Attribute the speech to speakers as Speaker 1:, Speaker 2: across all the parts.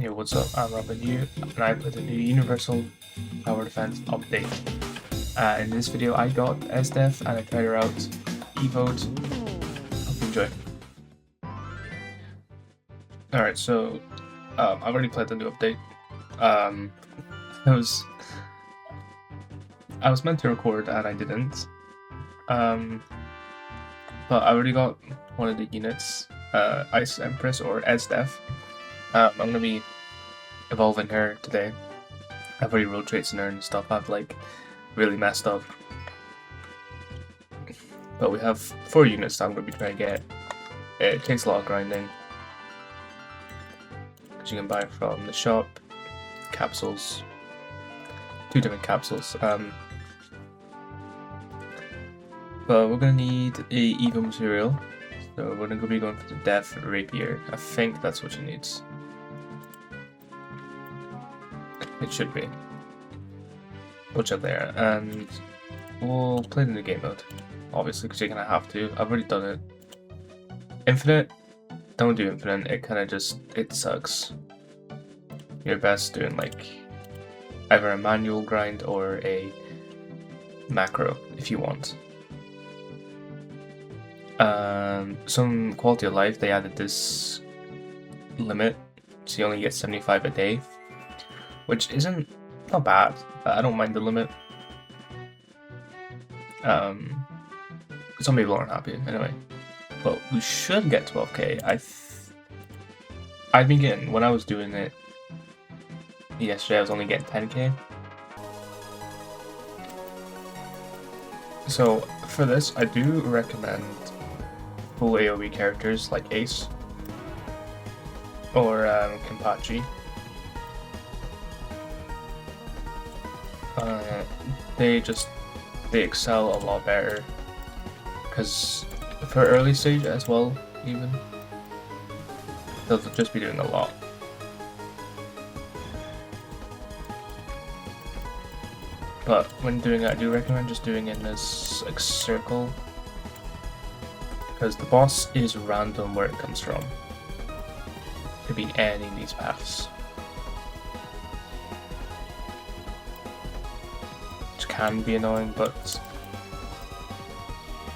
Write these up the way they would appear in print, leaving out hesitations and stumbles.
Speaker 1: Yo, what's up? I'm Robin here, and I put the new Universal Tower Defense update. In this video, I got Esdeath, and I tried her out. Evote. Hope you enjoy. Alright, so I've already played the new update. I was meant to record and I didn't. But I already got one of the units, Ice Empress or Esdeath. I'm gonna be evolving her today. I've already road traits in her and stuff. I've like really messed up. But we have 4 units that I'm gonna be trying to get. It takes a lot of grinding, because you can buy from the shop capsules, 2 different capsules. But we're gonna need a Evo material, so we're gonna be going for the Death Rapier. I think that's what she needs. It should be. We'll check there, and we'll play the new game mode, obviously, because you're gonna have to. I've already done it. Infinite, don't do infinite. It kind of it sucks. You're best doing like either a manual grind or a macro if you want. Some quality of life, they added this limit, so you only get 75 a day, which isn't not bad. I don't mind the limit. Some people aren't happy anyway, but we should get 12k. I've been getting, when I was doing it yesterday, I was only getting 10k. So for this, I do recommend full AoE characters like Ace or Kenpachi. They excel a lot better, because for early stage as well, even they'll just be doing a lot. But when doing it, I do recommend just doing it in this like circle, because the boss is random where it comes from. It could be any of these paths, which can be annoying, but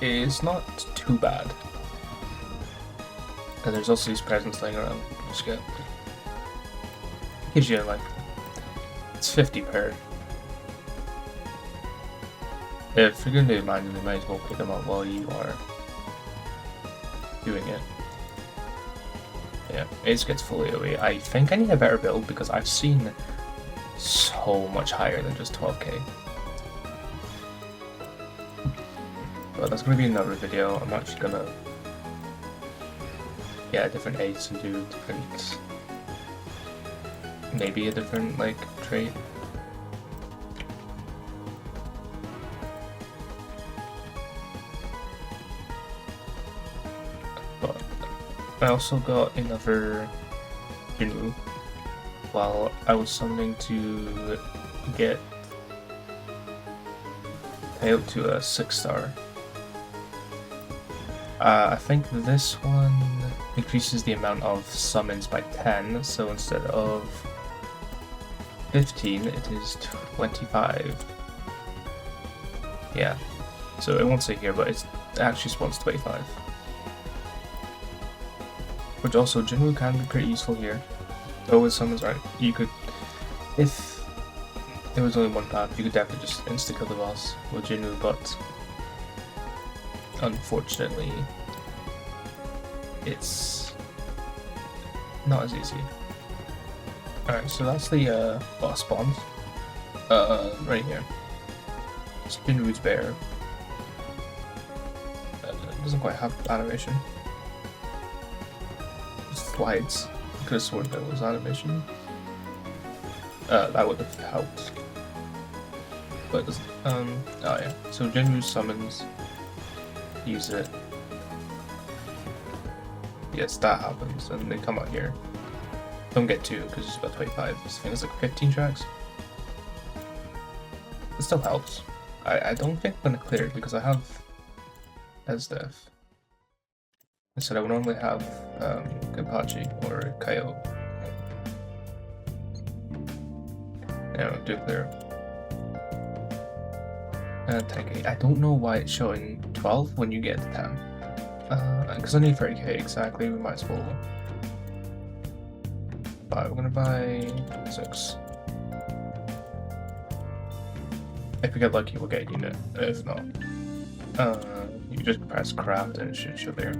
Speaker 1: it's not too bad. And there's also these presents laying around. Just get, gives you like, it's 50 per. If you're gonna do it manually, you might as well pick them up while you are doing it. Yeah, Ace gets fully AoE. I think I need a better build, because I've seen so much higher than just 12k. But that's gonna be another video. I'm actually gonna get a different Ace and do different, maybe a different like trait. But I also got another Hyrule while I was summoning to get out to a 6-star. I think this one increases the amount of summons by 10, so instead of 15, it is 25. Yeah, so it won't say here, but it actually spawns 25. Which also, Jinwoo can be pretty useful here. Though with summons, right, you could, if there was only one path, you could definitely just insta-kill the boss with Jinwoo, but unfortunately, it's not as easy. Alright, so that's the boss spawns. Right here. It's Jinwoo's bear. It doesn't quite have animation. It slides. I could have sworn that was animation. That would have helped. But it doesn't. Oh yeah. So Jinwoo summons. Use it. Yes, that happens, and they come out here. Don't get 2 because it's about 25. I think it's like 15 tracks. It still helps. I don't think I'm gonna clear it because I have Esdeath. Instead, I would normally have Kenpachi or Kaio. Yeah, do clear. 10k. I don't know why it's showing 12 when you get to 10. Because I need 30k exactly, we might as well. But we're gonna buy 6. If we get lucky, we'll get a unit. If not, you just press craft and it should show there.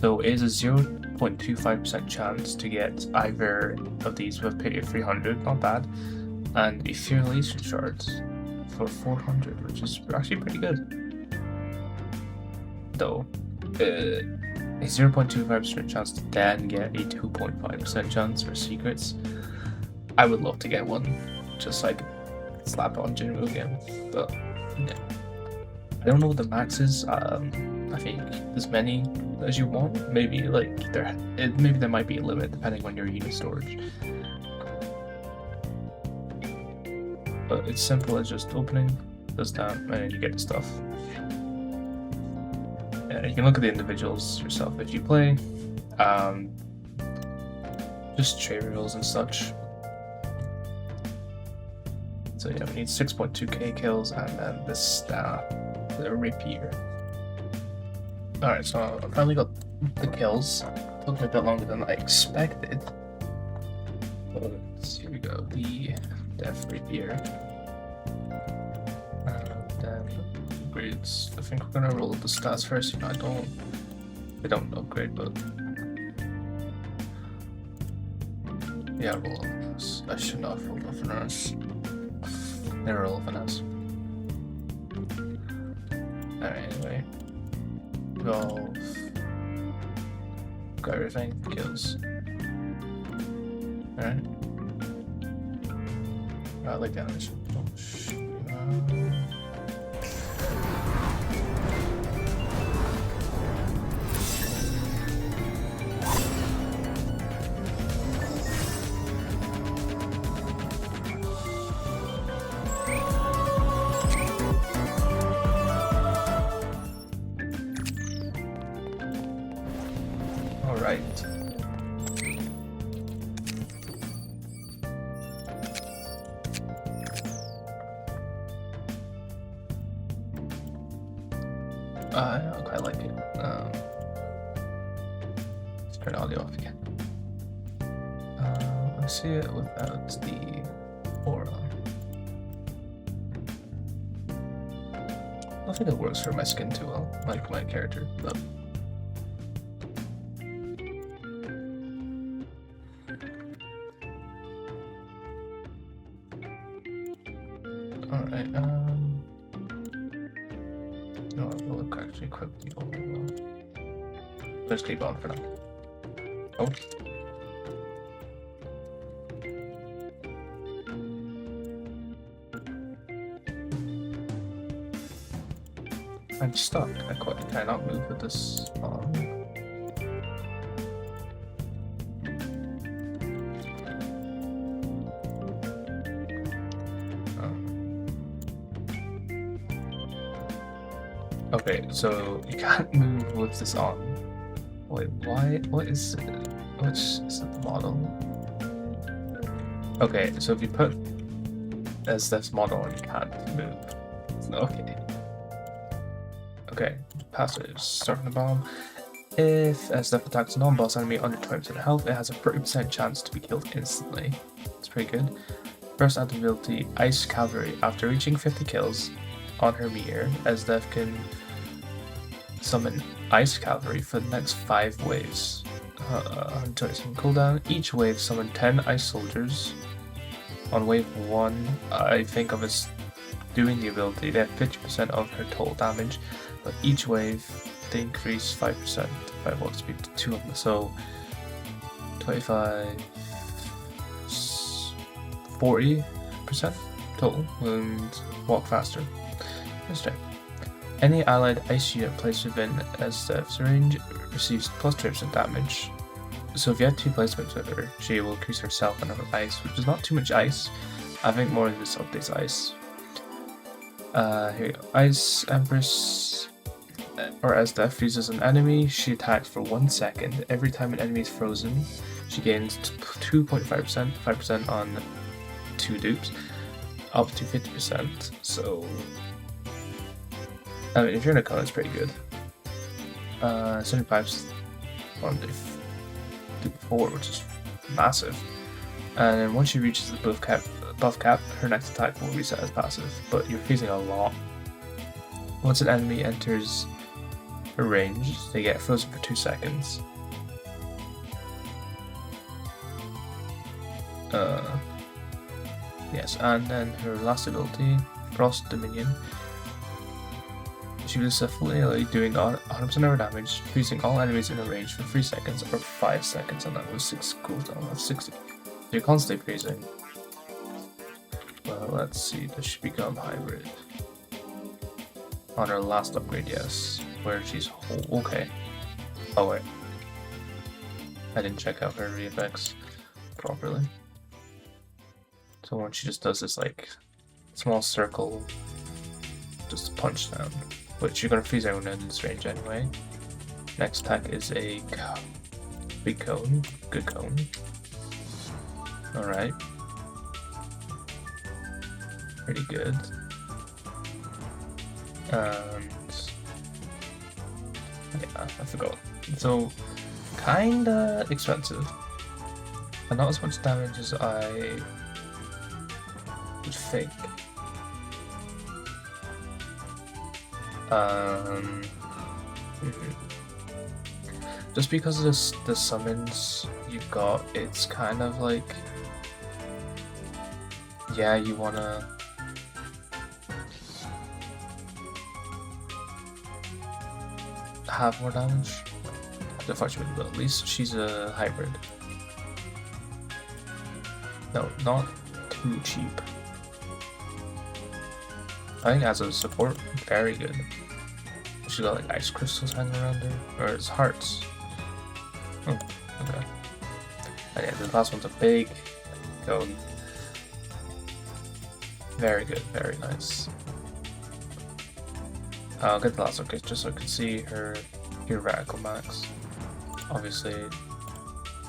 Speaker 1: So it is a 0.25% chance to get either of these with pity of 300, not bad, and a Fearless shards for 400, which is actually pretty good. Though, a 0.25% chance to then get a 2.5% chance for secrets. I would love to get one, just like slap it on Jinmu again, but yeah. I don't know what the max is. I think as many as you want. Maybe like maybe there might be a limit depending on your unit storage. But it's simple as just opening, does that, and then you get the stuff. Yeah, you can look at the individuals yourself if you play. Just trade reels and such. So yeah, we need 6.2k kills and then this staff, the rapier. Alright, so I finally got the kills. It took me a bit longer than I expected. But here we go, the death rapier. And then upgrades. I think we're gonna roll up the stats first. You know, they don't upgrade, but yeah, roll up this. I should not roll up finesse. They're roll up finesse. Alright, anyway. Golf. Got everything. Kills. Alright. I like the animation. Oh, shoot. Alright. I quite like it. Let's turn audio off again. Let's see it without the aura. I don't think it works for my skin too well, like my character, but alright, no, we'll actually equip the overall. Let's keep on for now. Oh. I'm stuck. I cannot move with this on. Okay, so you can't move with this on. Wait, why? What is it? Which is the model? Okay, so if you put Esdeath's model on, you can't move. Okay. Okay, passive. Starting the bomb. If Esdeath attacks a non-boss enemy under 20% health, it has a 30% chance to be killed instantly. It's pretty good. First ability, Ice Cavalry. After reaching 50 kills on her meter, Esdeath can summon Ice Cavalry for the next 5 waves. 120 cooldown. Each wave summon 10 Ice Soldiers. On wave 1, I think of as doing the ability, they have 50% of her total damage, but each wave they increase 5% by walk speed to 2 of them. So 25, 40% total and walk faster. Let's check. Any allied ice unit placed within Esdeath's range receives plus 2% damage. So if you have 2 placements with her, she will increase herself and her ice, which is not too much ice. I think more of this updates ice. Here we go. Ice Empress, or Esdeath, freezes an enemy. She attacks for 1 second. Every time an enemy is frozen, she gains 2.5%, 5% on 2 dupes, up to 50%. So, I mean, if you're in a cone, it's pretty good. 75 on dupe 4, which is massive. And then once she reaches the buff cap, her next attack will reset as passive, but you're freezing a lot. Once an enemy enters a range, they get frozen for 2 seconds. Yes, and then her last ability, Frost Dominion. She was fully AoE, doing 100% of her damage, freezing all enemies in a range for 3 seconds or 5 seconds, and that was 6 cooldown of 60. So you're constantly freezing. Well, let's see, does she become hybrid? On her last upgrade, yes. Where she's whole. Okay. Oh wait. I didn't check out her VFX properly. So when she just does this like small circle, just punch down, which you're gonna freeze everyone in this range anyway. Next attack is a big cone, good cone. Alright. Pretty good. And yeah, I forgot. So kinda expensive. And not as much damage as I would think. Just because of the summons you've got, it's kind of like, yeah, you wanna have more damage. Unfortunately, but at least she's a hybrid. No, not too cheap. I think as a support, very good. She's got like ice crystals hanging around her, or it's hearts. Oh, okay. And yeah, the last one's a big cone. Very good, very nice. I'll get the last one just so I can see her theoretical max. Obviously,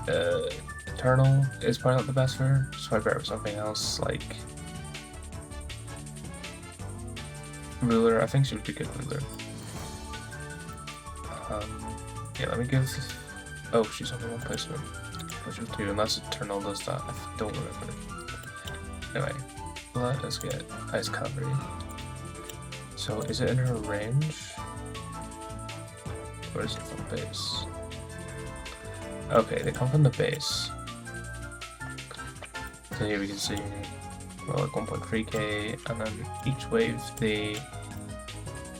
Speaker 1: Eternal is probably not the best for her, so I better with something else like Ruler. I think she would be good Ruler. Yeah, let me give. Oh, she's only one placement. Which is 2, unless Eternal does that. I don't remember. Anyway, let us get Ice Cavalry. So, is it in her range? Or is it from base? Okay, they come from the base. So here we can see, well, like 1.3k, and then each wave they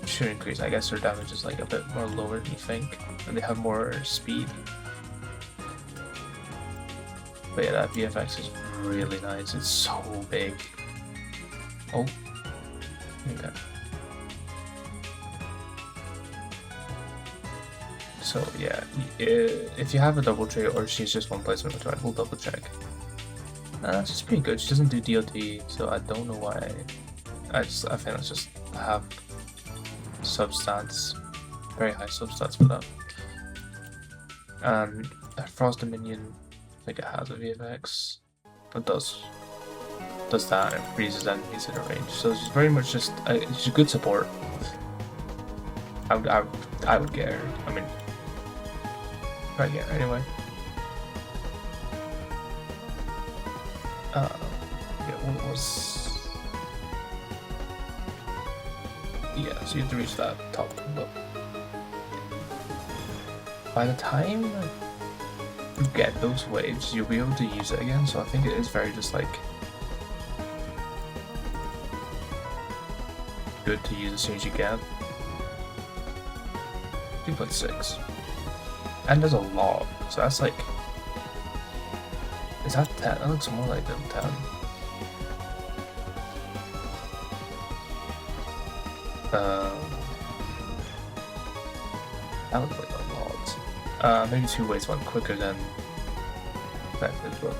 Speaker 1: should increase. I guess their damage is like a bit more lower than you think, and they have more speed. But yeah, that VFX is really nice. It's so big. Oh, okay. So yeah, if you have a double trade or she's just one placement, which I will double check. She's pretty good. She doesn't do DOT, so I don't know why. I think it's just have substats, very high substats for that. And Frost Dominion, I think it has a VFX. It does that and freezes enemies in a range. So she's very much just she's a good support. I would get her. I mean, try to get her anyway. Yeah, what was? Yeah, so you have to reach that top, but by the time you get those waves, you'll be able to use it again. So I think it is very just like good to use as soon as you can. 2.6, and there's a lot. So that's like. Is that 10? That looks more like than 10. That looks like a lot. Maybe 2 waves went quicker than expected, but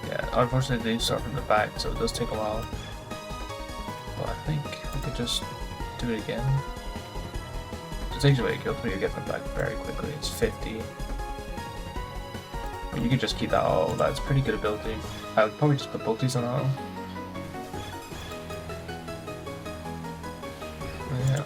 Speaker 1: yeah, unfortunately they start from the back, so it does take a while. But I think we could just do it again. It takes away a kill, but you get them back very quickly. It's 50. But you could just keep that auto. That's pretty good ability. I would probably just put both these on auto. Yeah.